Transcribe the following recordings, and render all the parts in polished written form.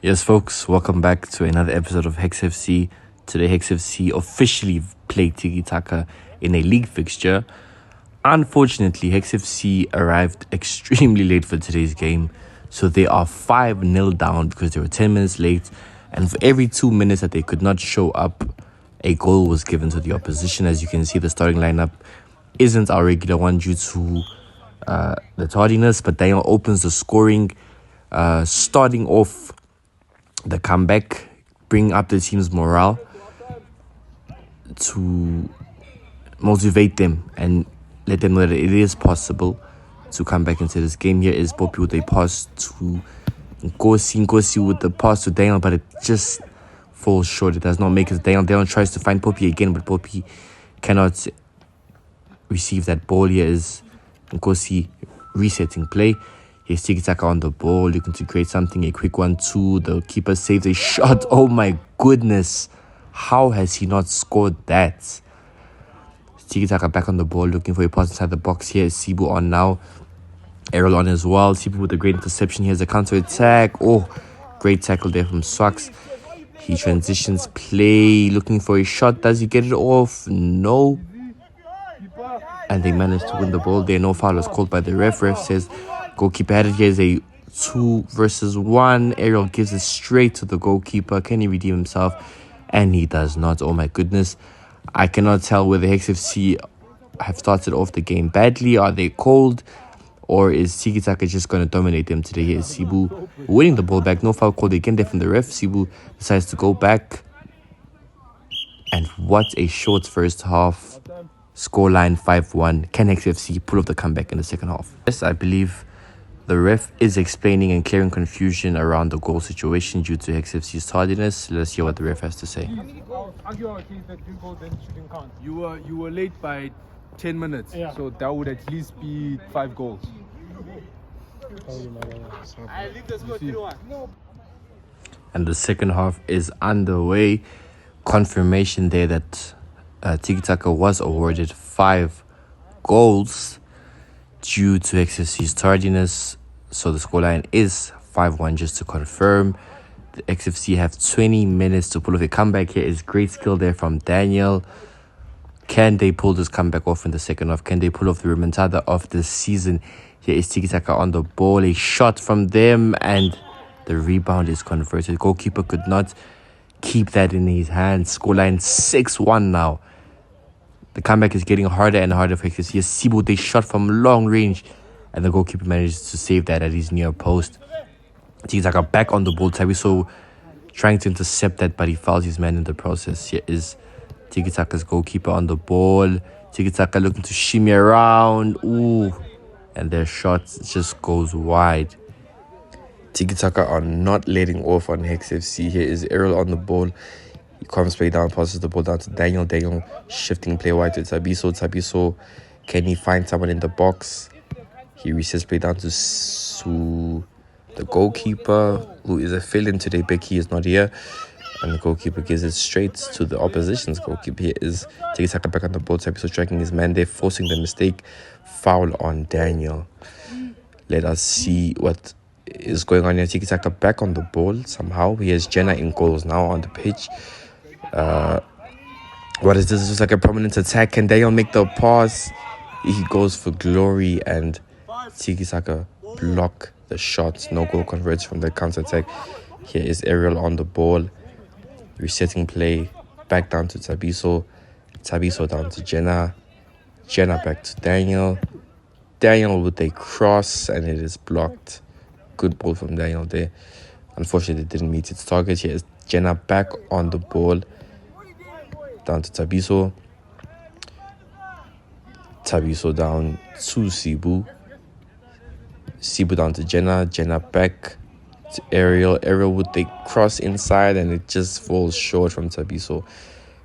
Yes, folks, welcome back to another episode of Hex FC. Today, Hex FC officially played Tiki Taka in a league fixture. Unfortunately, Hex FC arrived extremely late for today's game, so they are 5-0 down because they were 10 minutes late, and for every 2 minutes that they could not show up, a goal was given to the opposition. As you can see, the starting lineup isn't our regular one due to the tardiness, but Daniel opens the scoring, starting off the comeback, bring up the team's morale to motivate them and let them know that it is possible to come back into this game. Here is Poppy with a pass to Nkosi with the pass to Daniel, but it just falls short. It does not make it. Daniel tries to find Poppy again, but Poppy cannot receive that ball. Here is Nkosi resetting play. Here's Tiki Taka on the ball, looking to create something. A quick 1-2. The keeper saves a shot. Oh my goodness. How has he not scored that? Tiki Taka back on the ball, looking for a pass inside the box. Here is Sibu on now. Errol on as well. Sibu with a great interception. Here's a counter attack. Oh, great tackle there from Swax. He transitions play, looking for a shot. Does he get it off? No. And they managed to win the ball there. No foul was called by the ref. Ref says goalkeeper had it. Here's a 2 versus 1. Ariel gives it straight to the goalkeeper. Can he redeem himself? And he does not. Oh my goodness. I cannot tell whether Hex FC have started off the game badly. Are they cold? Or is Tiki Taka just going to dominate them today? Here's Sibu winning the ball back. No foul called again there from the ref. Sibu decides to go back. And what a short first half. Scoreline 5-1. Can Hex FC pull off the comeback in the second half? Yes, I believe the ref is explaining and clearing confusion around the goal situation due to Hex FC's tardiness. Let's hear what the ref has to say. You were late by 10 minutes, so that would at least be 5 goals. And the second half is underway. Confirmation there that Tiki Taka was awarded 5 goals due to XFC's tardiness. So the scoreline is 5-1, just to confirm. The XFC have 20 minutes to pull off a comeback. Here is great skill there from Daniel. Can they pull this comeback off in the second half? Can they pull off the remontada of the season? Here is Tiki Taka on the ball. A shot from them and the rebound is converted. Goalkeeper could not keep that in his hands. Scoreline 6-1 now. The comeback is getting harder and harder for XFC. Here's Sibu, they shot from long range and the goalkeeper manages to save that at his near post. Tiki Taka back on the ball. Tabiso trying to intercept that, but he fouls his man in the process. Here is Tiki Taka's goalkeeper on the ball. Tiki Taka looking to shimmy around. Ooh. And their shot just goes wide. Tiki Taka are not letting off on Hex FC. Here is Errol on the ball. He comes play down, passes the ball down to Daniel. Daniel shifting play wide to Tabiso. Tabiso, can he find someone in the box? He resets play down to the goalkeeper, who is a fill-in today. Becky is not here. And the goalkeeper gives it straight to the opposition's goalkeeper. Here is Tiki Taka back on the ball. Tabiso tracking his man there, forcing the mistake. Foul on Daniel. Let us see what is going on here. Tiki Taka back on the ball somehow. Here's Jenna in goals now on the pitch. What is this? This is like a prominent attack. Can Daniel make the pass? He goes for glory and Tiki Taka block the shots. No goal converts from the counter attack. Here is Ariel on the ball. Resetting play. Back down to Tabiso. Tabiso down to Jenna. Jenna back to Daniel. Daniel with a cross and it is blocked. Good ball from Daniel there. Unfortunately, it didn't meet its target. Here is Jenna back on the ball. Down to Tabiso. Tabiso down to Sibu. Sibu down to Jenna. Jenna back to Ariel. Ariel with a cross inside and it just falls short from Tabiso.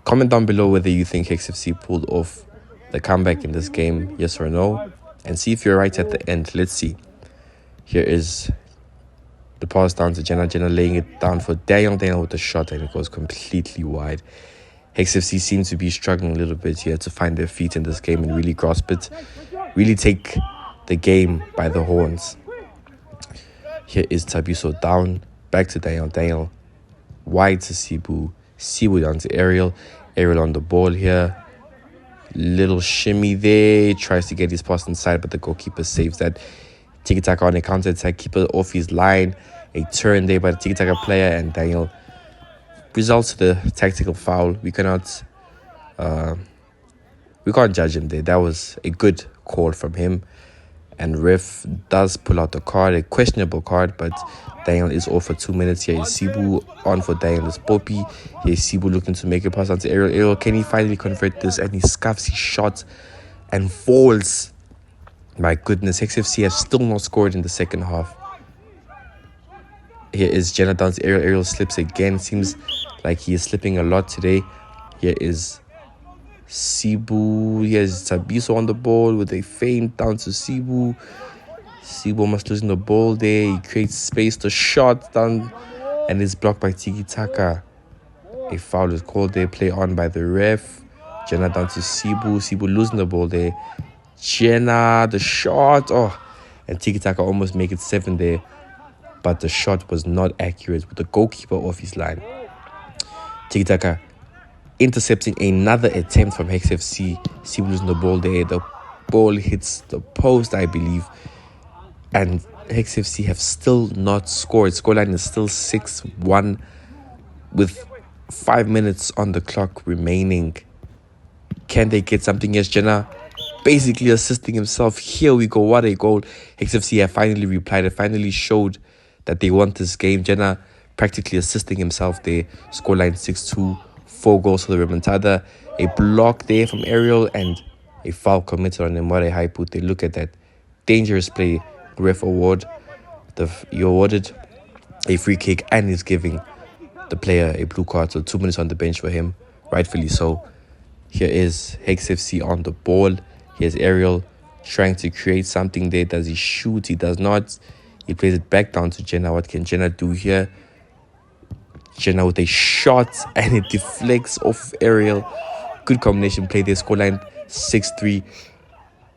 Comment down below whether you think XFC pulled off the comeback in this game, yes or no. And see if you're right at the end. Let's see. Here is the pass down to Jenna. Jenna laying it down for Daniel. Daniel with the shot and it goes completely wide. XFC seems to be struggling a little bit here to find their feet in this game and really grasp it. Really take the game by the horns. Here is Tabiso down Back to Daniel. Daniel wide to Cebu. Cebu down to Ariel. Ariel on the ball here. Little shimmy there. Tries to get his pass inside, but the goalkeeper saves that. Tiki-taka on a counter-attack. Keeper off his line. A turn there by the Tiki-taka player, and Daniel results to the tactical foul. We can't judge him there. That was a good call from him. And ref does pull out the card, a questionable card, but Daniel is off for 2 minutes. Here is Cebu on for Daniel is Poppy. Here is Cebu looking to make a pass onto Ariel. Ariel, can he finally convert this? And he scuffs his shot and falls. My goodness, XFC have still not scored in the second half. Here is Jenna down to Ariel. Ariel slips again. Seems like he is slipping a lot today. Here is Cebu. Here's Tabiso on the ball with a feint down to Cebu. Cebu almost losing the ball there. He creates space. The shot down and is blocked by Tiki-taka. A foul is called there. Play on by the ref. Jenna down to Cebu. Cebu losing the ball there. Jenna, the shot. Oh, and Tiki-taka almost make it 7 there. But the shot was not accurate with the goalkeeper off his line. Tiki-taka intercepting another attempt from XFC. Cebu losing the ball there. The ball hits the post, I believe. And XFC have still not scored. Scoreline is still 6-1 with 5 minutes on the clock remaining. Can they get something? Yes, Jenna basically assisting himself. Here we go. What a goal. XFC have finally replied. It finally showed that they want this game. Jenna practically assisting himself there. Scoreline 6-2. 4 goals for the Remontada. A block there from Ariel and a foul committed on him. What a high put. They look at that dangerous play. Ref award. He awarded a free kick and is giving the player a blue card. So 2 minutes on the bench for him. Rightfully so. Here is XFC on the ball. Here's Ariel trying to create something there. Does he shoot? He does not. He plays it back down to Jenna. What can Jenna do here? Jenna with a shot and it deflects off Ariel. Good combination play there. Scoreline 6-3.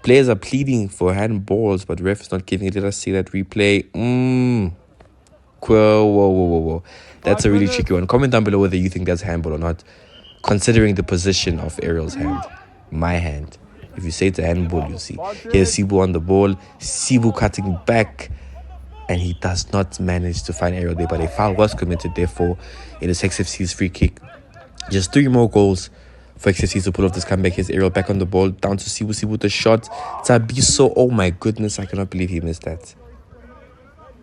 Players are pleading for handballs, but ref is not giving it. Let us see that replay. Whoa. That's a really tricky one. Comment down below whether you think that's handball or not, considering the position of Ariel's hand. My hand. If you say it's a handball, you'll see. Here's Cebu on the ball. Cebu cutting back. And he does not manage to find Ariel there. But a foul was committed, therefore, it is XFC's free kick. Just 3 more goals for XFC to pull off this comeback. Here's Ariel back on the ball. Down to Cebu. Cebu with the shot. Tabiso. Oh my goodness. I cannot believe he missed that.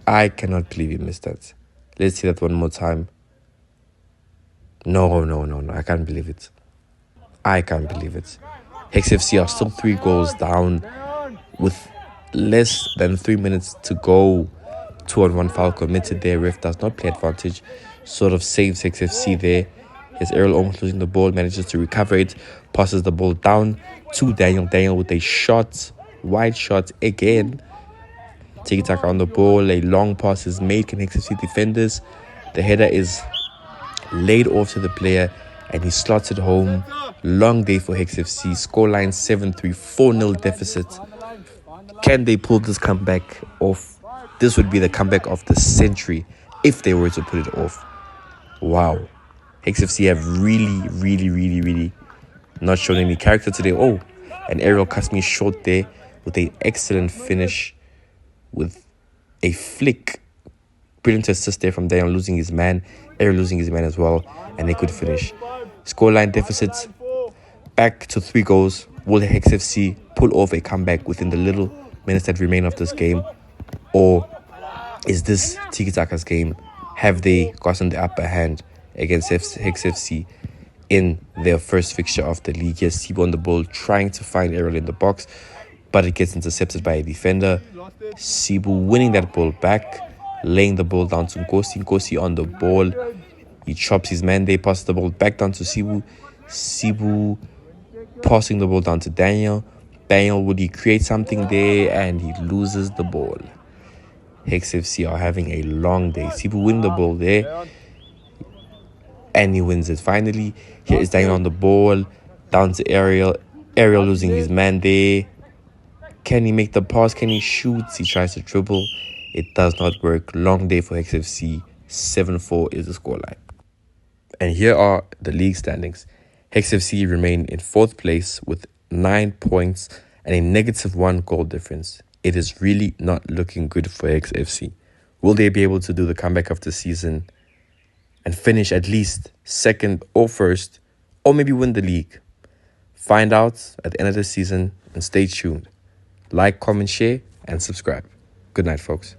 I cannot believe he missed that. Let's see that one more time. No. I can't believe it. I can't believe it. XFC are still 3 goals down with less than 3 minutes to go. 2-on-1 foul committed there. Ref does not play advantage. Sort of saves XFC there. Here's Ariel almost losing the ball. Manages to recover it. Passes the ball down to Daniel. Daniel with a shot. Wide shot again. Tiki-taka on the ball. A long pass is made. Can XFC defenders? The header is laid off to the player. And he slots it home. Long day for XFC. Scoreline 7-3. 4-0 deficit. Can they pull this comeback off? This would be the comeback of the century if they were to put it off. Wow. XFC have really not shown any character today. Oh, and Ariel cuts me short there with an excellent finish with a flick. Brilliant assist there from Daniel losing his man. Ariel losing his man as well. And they could finish. Scoreline deficits back to 3 goals. Will XFC pull off a comeback within the little minutes that remain of this game? Or is this Tiki-taka's game? Have they gotten the upper hand against XFC in their first fixture of the league? Yes, Cebu on the ball trying to find Ariel in the box, but it gets intercepted by a defender. Cebu winning that ball back, laying the ball down to Nkosi. Nkosi on the ball. He chops his man there, passes the ball back down to Cebu. Cebu passing the ball down to Daniel. Daniel, would he create something there? And he loses the ball. XFC are having a long day. Cebu win the ball there. And he wins it finally. Here is Daniel on the ball. Down to Ariel. Ariel losing his man there. Can he make the pass? Can he shoot? He tries to dribble. It does not work. Long day for XFC. 7-4 is the scoreline. And here are the league standings. Hex FC remain in 4th place with 9 points and a -1 goal difference. It is really not looking good for Hex FC. Will they be able to do the comeback of the season and finish at least 2nd or 1st, or maybe win the league? Find out at the end of the season and stay tuned. Like, comment, share, and subscribe. Good night, folks.